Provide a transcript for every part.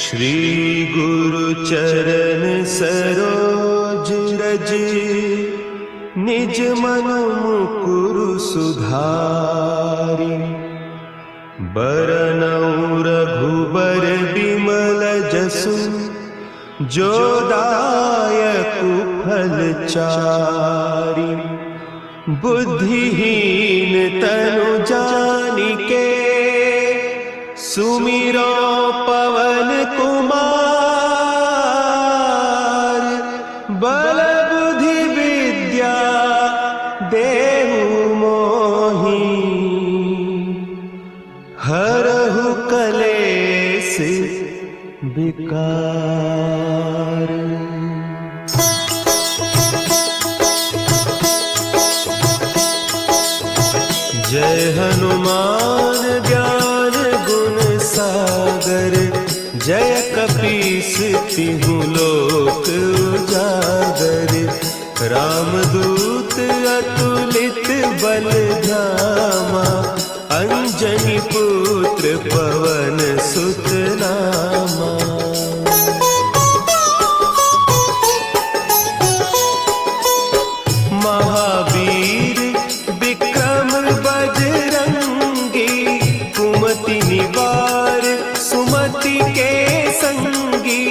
श्री गुरु चरण सरोज रज, निज मन मुकुरु सुधारि। बरनउँ रघुबर बिमल जसु, जो दायकु फल चारि। बुद्धिहीन तनु जानिके, सुमिरो पवन कुमार। बल बुद्धि विद्या देहु मोहि, हरहु कलेस विकार। जय हनुमान ज्ञान गुण सागर, जय कपीस तिहु लोक उजागर। रामदूत अतुलित बल धामा, अंजनी पुत्र पवन सुत नामा। महावीर विक्रम बजरंगी, कुमति निवार सुमति के संगी।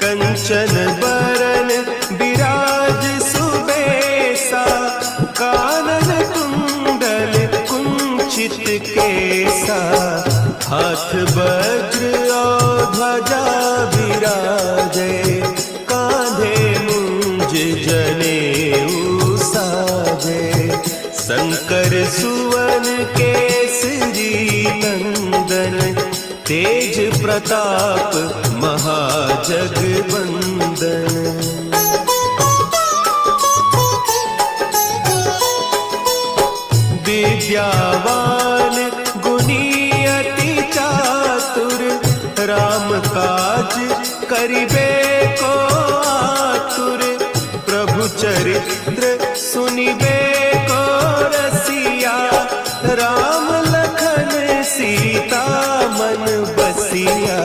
कंचन बरन विराज सुबेसा, कानन कुंडल कुंचित केसा। हाथ वज्र और ध्वजा विराजे, कांधे मुंज जनेऊ साजे। शंकर सुवन केसरी नंदन, तेज प्रताप महाजगवंदन। विद्यावान गुणी अति चातुर, राम काज करिबे को आतुर। प्रभु चरित्र सुनिबे को रसिया, राम लखन सीता मन बसिया।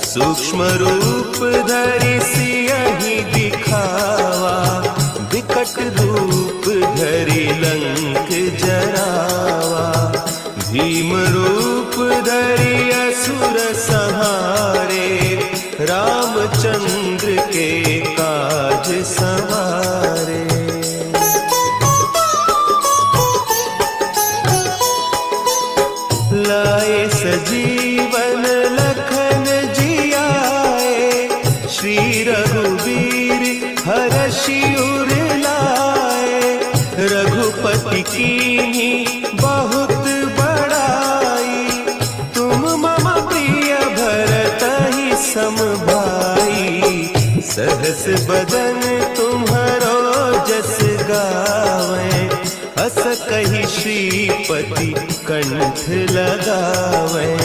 सूक्ष्म रूप धरि सियहि दिखावा, विकट रूप धरि लंक जरावा। भीम रूप धरि असुर संहारे, रामचंद्र के काज सवारे। लाए सजीवन लखन जियाए, श्री रघुवीर हरषि उर लाए। रघुपति कीन्ही बहुत बड़ाई, तुम मम प्रिय भरतहि सम भाई। सहस बदन तुम्हरो जस गावें, हस कहि श्रीपति कंठ लगावें।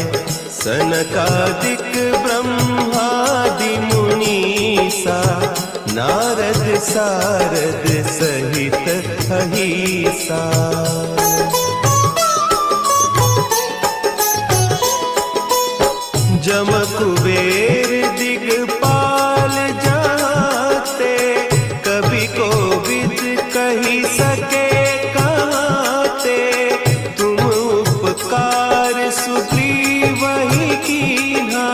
सनकादिक ब्रह्मादि मुनीसा, नारद सारद सहित अहीसा। जम कुबेर दिगपाल जाते, कवि कोविद कहि सके कहते। तुम उपकार सुग्रीवहि कीन्हा,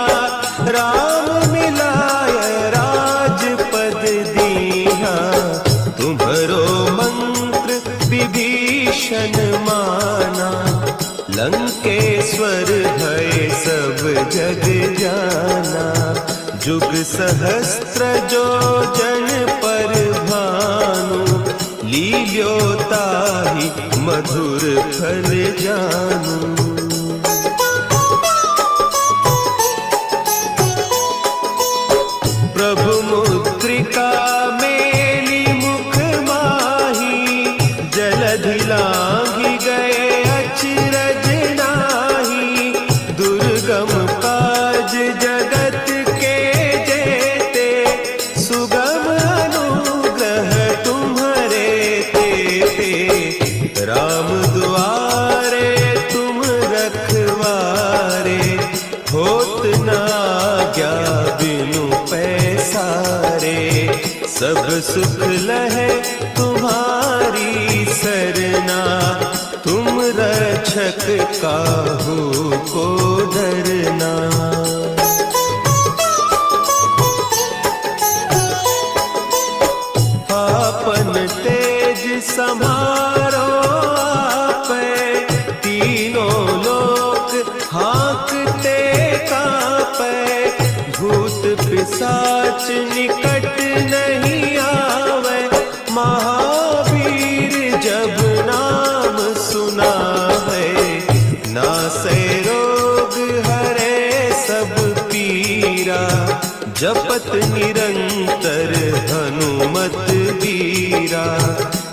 राम मिलाय राजपद दीन्हा। तुम्हरो मंत्र विभीषण माना, लंकेश्वर भय सब जग जाना। जुग सहस्त्र जो जन पर भानु, लील्यो ताहि मधुर फल जानू। प्रभु मुद्रिका मेली मुख माही, जलधि लांघि गए अचरज नाही। दुर्गम काज जगत के जेते, सुगम अनुग्रह तुम्हरे तेते। राम दुआरे तुम रखवारे, होत न आज्ञा बिनु पैसारे, सब सुख लहे तुम्हारी सरना, तुम रक्षक काहू को डरना। आपन तेज समारो आपे, तीनों लोक हाँकते कापे, भूत पिशाच निकट नहीं आवे, महावीर जब नाम सुनावे, नासे रोग हरे सब पीरा, जपत निरंतर हनुमत वीरा,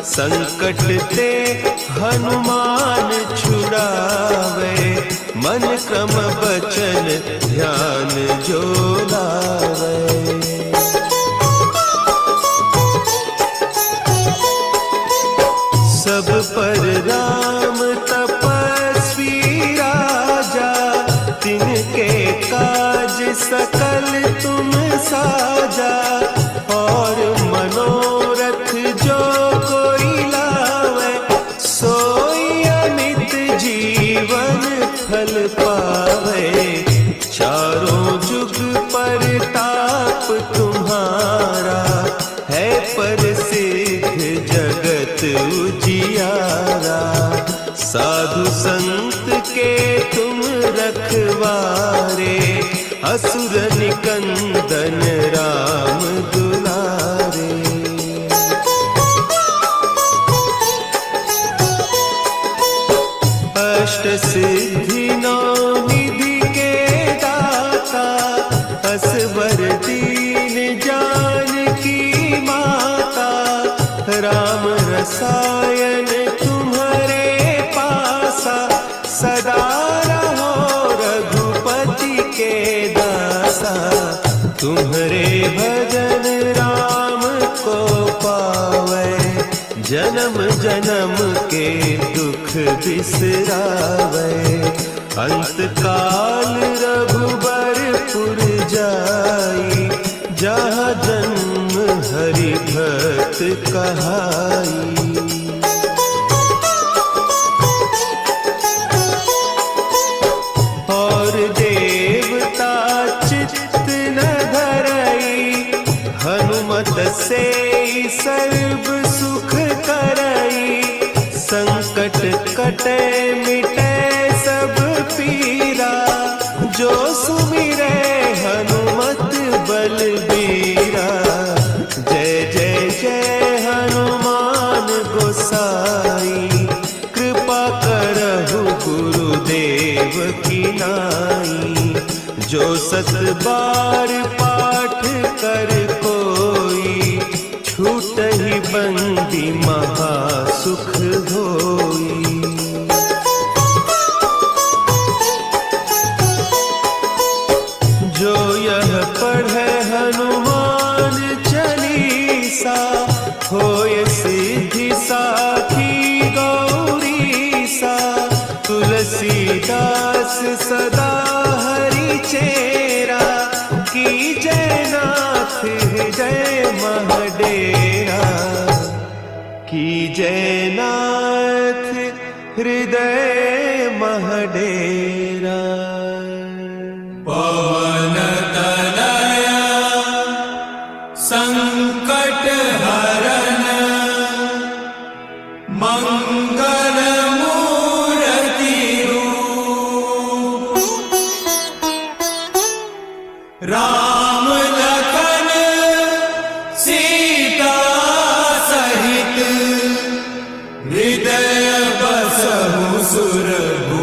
संकट ते हनुमान छुड़ावे, मन क्रम बचन ध्यान जो लावे। सब पर राम तपस्वी राजा, तिनके काज सकल तुम साजा, और मनोरथ जो कोई लावे, सोई अमित जीवन फल पावे, चारों जुग परताप तुम्हारा, है प्रसिद्ध जगत उजियारा, साधु संत के तुम रखवारे, असुर निकंदन राम दुलारे। अष्ट सिद्धि नौ निधि के दाता, असवर दीन जानकी माता, राम रसायन तुम्हारे पासा, सदा रहो रघुपति के दासा, तुम्हारे भजन राम को पावे, जन्म जन्म के दुख बिसरावे, अंत काल रघुबरपुर जाई, जहाँ जन्म हरि भक्त कहाई। और देवता चित्त न धरई, हनुमत से सर्व सुख करई, संकट कटे मिटे सब पीरा, जो सुमिरे हनुमत बलबीरा, जय जय जय हनुमान गोसाई, कृपा करहु गुरुदेव की नाई, जो सत बार पाठ कर कोई, छूटहि बंदी महा सुख होई। जो यह पढ़े हनुमान चालीसा, होय सिद्धि साखी गौरीसा, तुलसीदास सदा हरि चेरा, की जयनाथ हृदय महडेरा, की जयनाथ हृदय महडेरा। पवन तनया संकट हरन, मंगल मूर्ति रूप, राम लखन सीता सहित, हृदय बसहु सुरभूप।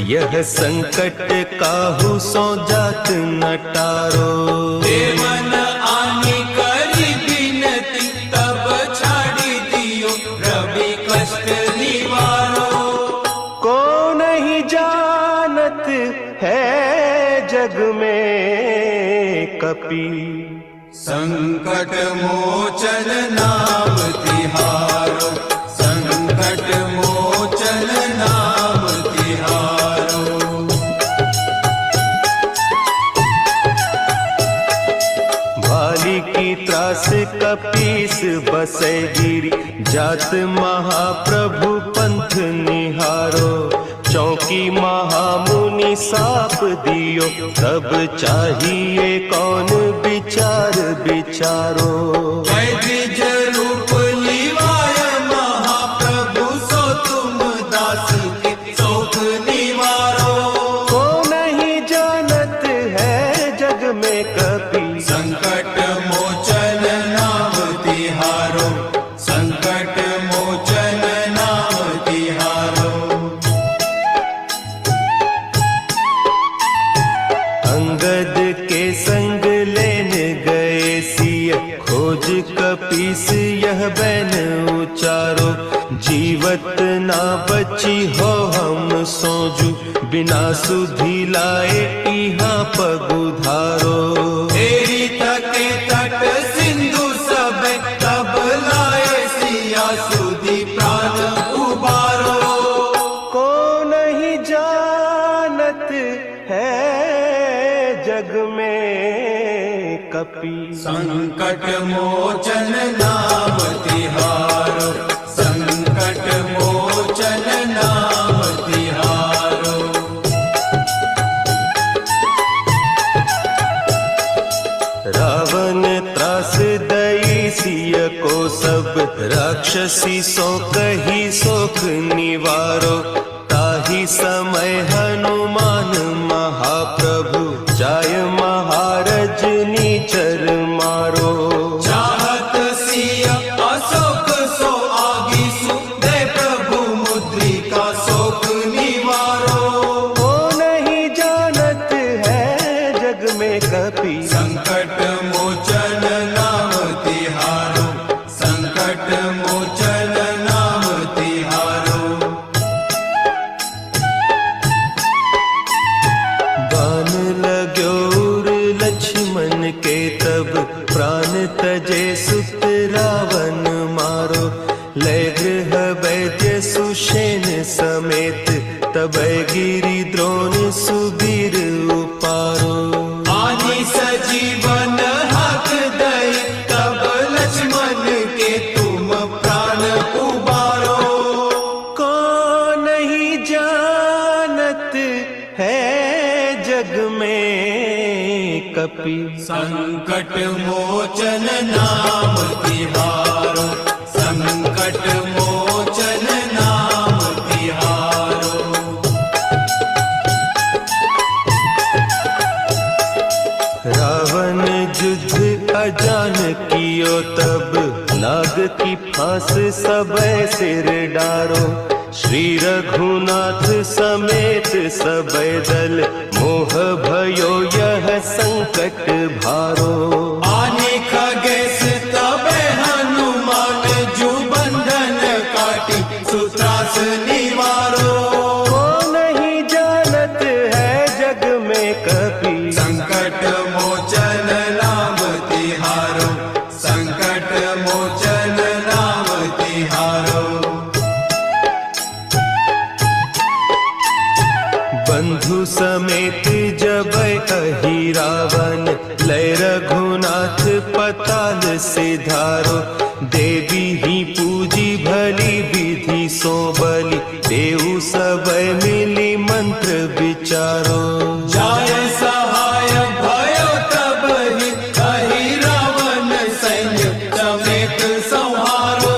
यह संकट काहू सो जात न टारो। देवन आनी करी बिनती तब छाड़ी दियो रवि कष्ट निवारो। को नहीं जानत है जग में कपि संकट मोचन नाम तिहारो। संकट मोचन नाम तिहारो। भाली की त्रास कपीस बसे गिरी जात महाप्रभु पंथ निहारो। चौकी महामुनि साप दियो तब चाहिए कौन विचार विचारो। द्विज रूप लिवाय महाप्रभु सो तुम दास के शोक निवारो। को नहीं जानत है जग में कपि संकट मोचन नाम तिहारो। संकट मोचन नाम तिहारो। अंगद के संग लेन गए सिय खोज कपीस यह बैन उचारो। जीवत ना बची हो हम सोजू बिना सुधि लाए इहाँ पगुधारो। तेरी तके तट सिंधु सब तब लाए सिया सुधि प्राण उबारो। को नहीं जानत है जग में कपि संकट मोचन नाम तिहारो। संकट मोचन नाम तिहारो। रावण त्रास दई सिय को सब राक्षसी सो कही सोख निवारो। ताही समय हनुमान महाप्रभु जाय महारज नीचर मारो। चाहत सिया अशोक सो आगी सुदे प्रभु मुद्रिका शोक निवारो। को नहीं जानत है जग में कपि संकट मोचन नाम तिहारो। संकट मोचन नाम तिहारो। बान लाग्यो उर लक्ष्मण के तब प्राण तजे सुत रावण मारो। लय गृह वैद्य सुषेण समेत तब गिरि द्रोण सुबीर उपारो। आनी सजीवन हक दई तब लक्ष्मण के तुम प्राण उबारो। को नहीं जानत है जग में कपि संकट मोचन नाम तिहारो। संकट मोचन नाम तिहारो। रावण युद्ध अजान कियो तब नाग की फांस सब सिर डारो। श्री रघुनाथ समेत सब दल मोह भयो यह संकट भारो। आने खगेश तब हनुमान जू बंधन काटी सुत्रास निवारो। को नहीं जानत है जग में कपि संकट मोचन नाम तिहारो। संकट मोचन नाम तिहारो। बंधु समेत जब अहि रावण लय रघुनाथ पताल सिधारो। देवी ही पूजी भली विधि सो बलि देऊ सब मिली मंत्र विचारो। जाय सहाय भयो तब ही अहि रावण सैन्य समेत संहारो।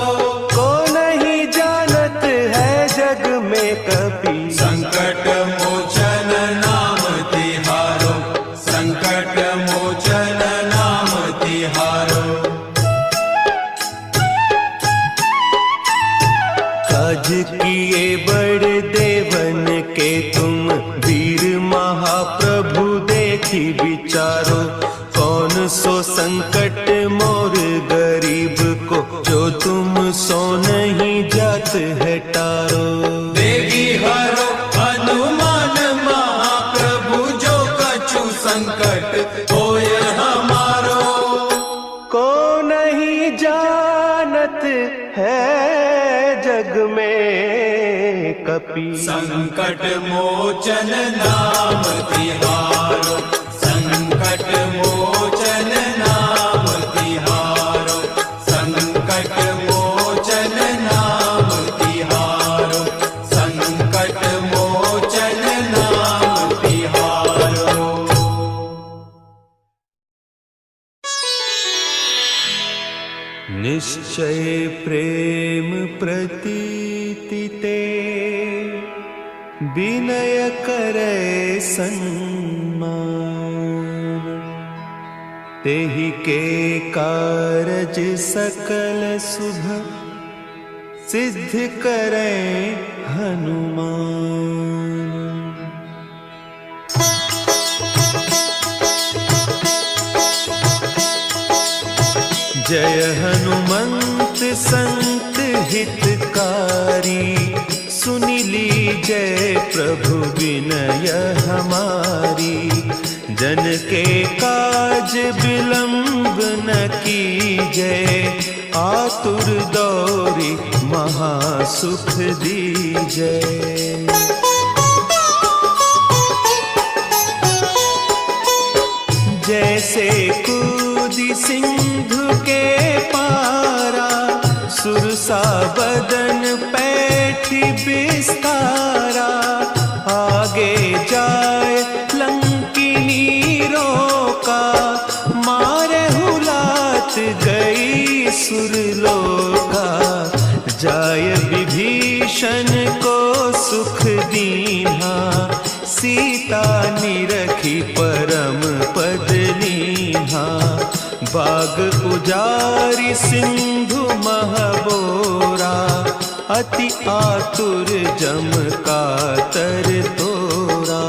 को नहीं जानत है जग में कपि संकट मोचन नाम तिहारो। संकट मोचन नाम तिहारो। काज किए बड़ देवन के तुम वीर महाप्रभु देखी विचारो, कौन सो संकट मोर गरीब को, जो तुम सो नहीं जात है टारो। देगी हरो हनुमान महाप्रभु, जो कछु संकट होय हमारो। को नहीं जानत है जग में कपि, संकट मोचन नाम तिहारो, संकट मोचन नाम तिहारो, संकट मोचन नाम तिहारो, संकट मोचन नाम तिहारो। निश्चय प्रेम प्रतीति ते, विनय करे सन्मान, तेहि के कारज सकल शुभ, सिद्ध करे हनुमान। जय हनुमंत संत हितकारी, सुनि लीजय प्रभु विनय हमारी। जन के काज विलंब न कीजय, आतुर दौरी महासुख दीजय। जैसे कूदी सिंधु के पारा, सुरसा बदन पैठी बिस्तारा। आगे जाए लंकिनी रोका, मारे हुलात गई सुरलोका। जाय विभीषण को सुख दीन्हा, सीता निरखी परम पद लीन्हा। बाग उजारी सिंधु महबोरा, अति आतुर जम कातर तोरा।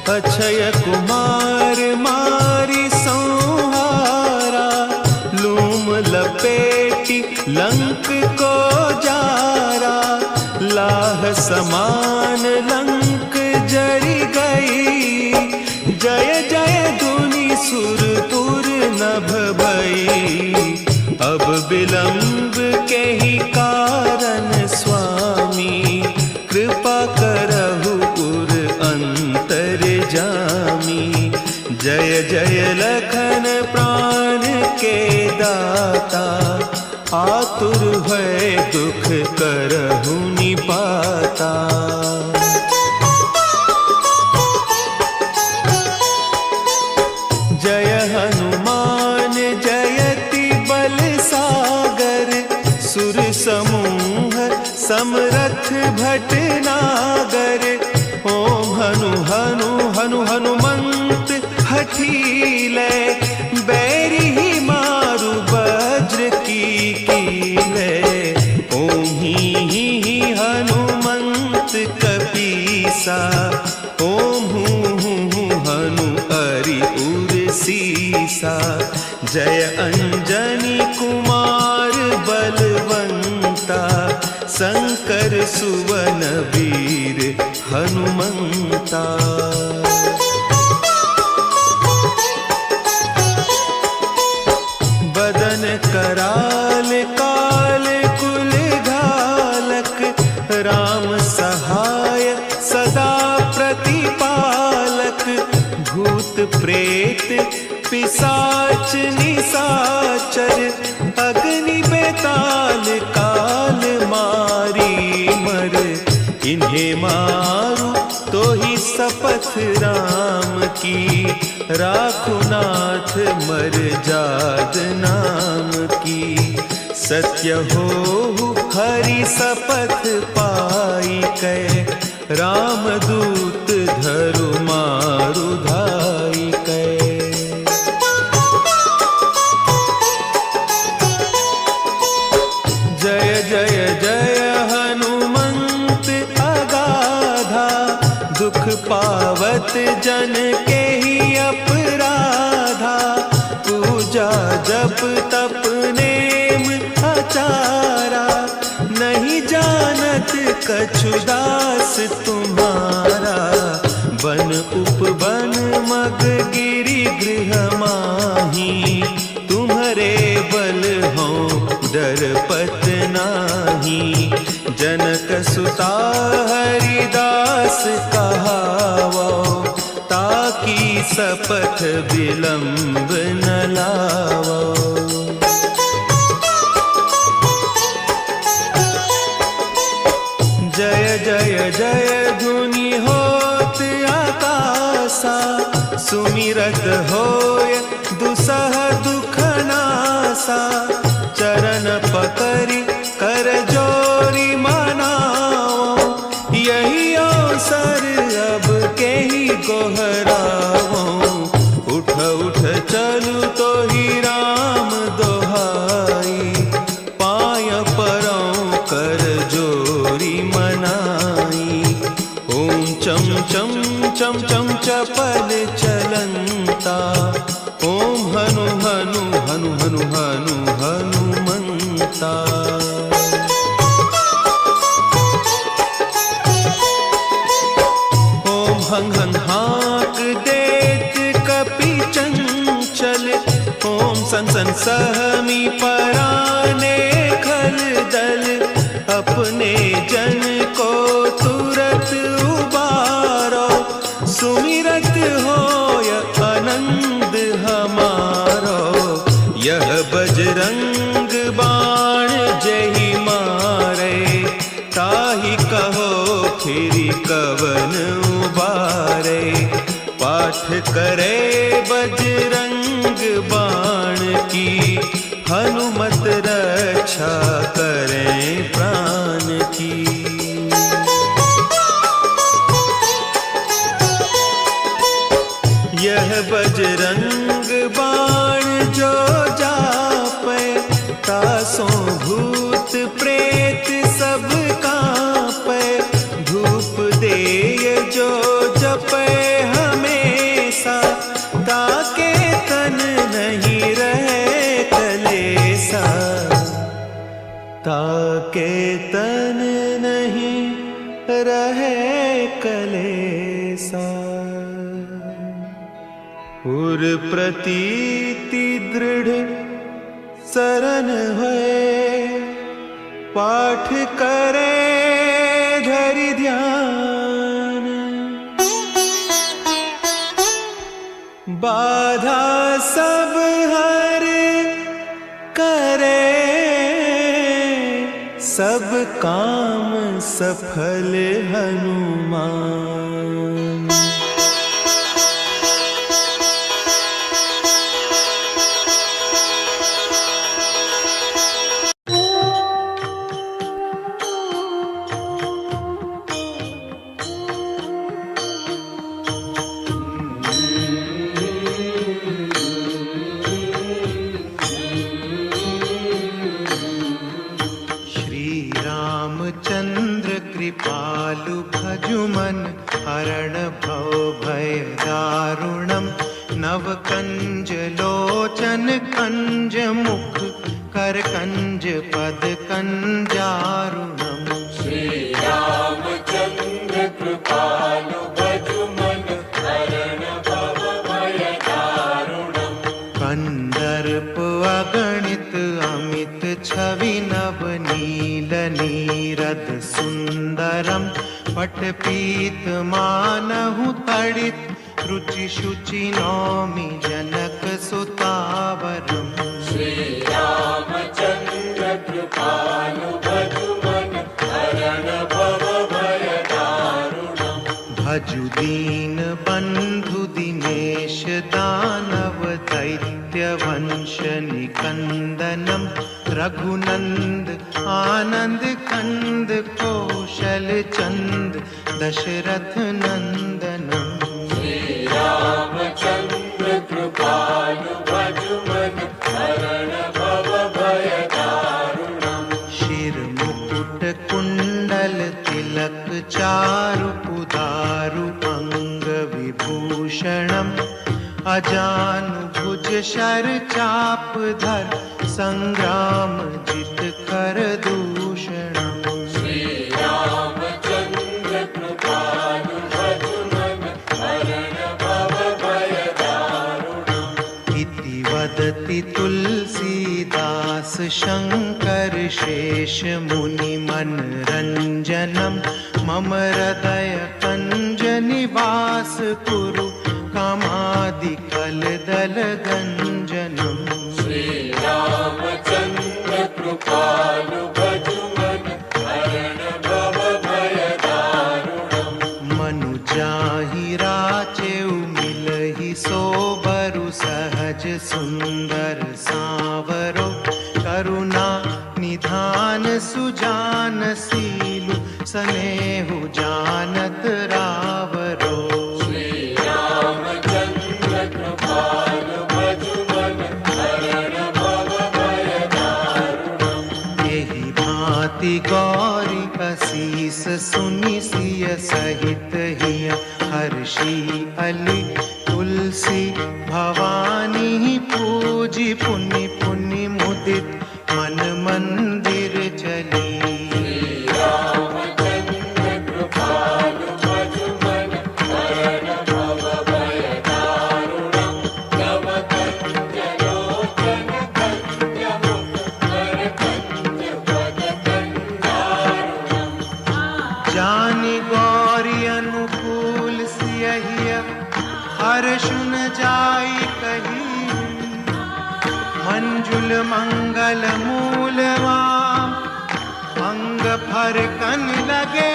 अक्षय कुमार मारी संहारा, लूम लपेटी लंक को जारा। लाह समान लंक जरी गई, जय जय धुनि सुरपुर नभ भई। अब विलंब के ही कारण स्वामी, कृपा करहु उर अंतर जामी। जय जय लखन प्राण के दाता, आतुर भय दुख करहु निपाता। जय हनुमान जयति बल सागर, सुर समूह समरथ भटनागर। ओम हनु हनु हनु हनुमंत हठीले, बैरी ही मारु वज्र की कीले। ओम ही हनुमंत कपीसा, ओम हूँ हनु हरि उर सीसा। जय अंजनी कुमार बलवंता, शंकर सुवन वीर हनुमंता। बदन कराल काल कुल घालक, राम सहाय सदा प्रतिपालक। भूत प्रेत पिशाच निशाचर, अग्नि बेताल काल मारी मर। इन्हें मारू तो ही शपथ राम की, राखुनाथ मर जाद नाम की। सत्य हो हरि शपथ पाई कै, रामदूत धरु मारु धाई कै। जय पावत जन के ही अपराधा, पूजा जप तप नेम आचारा, नहीं जानत कछु दास तुम्हारा। बन उपवन मग गिरि गृह माही, तुम्हारे बल हो डरपत नाही। जनक सुता हरिदास कहावो, ताकि सपथ विलंब न लावो। जय जय जय धुनि होत आकाशा, सुमिरत होय दुसह दुख नासा। चरण पकड़ि कर जोरी मनाओ, यही अवसर अब के ही गोहराओ। उठ उठ चलू तो ही राम दोहाई, पाय परौ कर जोरी मनाई। ओम चम चम चम चम चपल चलंता, ओम हनु हनु हनु हनु हनु हनुमंता। ओम हंग हंग हाक देत कपि चंचल, ओम सन सन सहमी पराने खल दल। अपने जन को तुरत उबारो, सुमिरत होय आनंद हमारो। यह बजरंग बाण जहि मारे, ताहि कहो फिरि कवन उबारे। पाठ करे बजरंग बाण की, हनुमत रक्षा करें प्राण की। यह बजरंग बाण जो जापे, तासों भूत प्रेत सब कांपे। धूप देय जो जपे हमेशा, ताके तन नहीं रहे कलेसा। ताके तन नहीं रहे कलेसा। उर प्रतीति दृढ़ शरण है, पाठ करे धरि ध्यान। बाधा सब हर करे, सब काम सफल हनुमान। कृपालु भजुमन हरण भव भय दारुणम। नव कंज लोचन कंज मुख कर कंज पद कंजारुणम। श्री रामचंद्र कृपालु भजुमन हरण भव भय दारुणम। कंदर्प अगणित अमित छवि नव नील नीरद सुंदरम। पट पीत मानहु तड़ित रुचि शुचि नौमि जनक सुतावरम। श्री रामचंद्र कृपालु भजुमन हरण भव भय दारुणम। भजु दीन बंधु दिनेश दानव दैत्य वंश निकंदनम। रघुनंद आनंद कंद कौशल चंद दशरथ नंदनम। श्री रामचंद्र कृपालु भजुमन हरण भव भय दारुणम। शिर मुकुट कुंडल तिलक चारु उदारु अंग अजानुभुज शर चाप धर संग्राम जित कर दूषणम् श्री रामचंद्र कृपालु भजुमन हरण भव भय दारुणम् इति वदति तुलसीदास शंकर शेष मुनि मनरंजनम् मम हृदय कंज निवास कुरु कामादिकल दल गंजनम् श्री रामचंद्र कृपालु भजुमन हरण भव भय दारुणम् मनुजाहि राचेउ मिलहि सोबरु सहज सुंदर सावरो करुणा निधान सुजान सीलु स्नेहु जानत रावरो श्री रामचंद्र कृपालु भजुमन हरण भव भय दारुणम् यही भांति गौरी असीस सुनि सिय सहित हिय हर्षि अली तुलसी भवानी पूजी पुनि पुनि मुदित मन मंदिर चली रामचंद्र कृपालु भजुमन हरण भव भय दारुणम् तव कंजलोचन कंजमुख कर कंज पद कंदारुणम् जानि गौरी अनुकूल सियहिय हर्षुन जाई कही मंजुल मंगल मूलवाम अंग फर कन लगे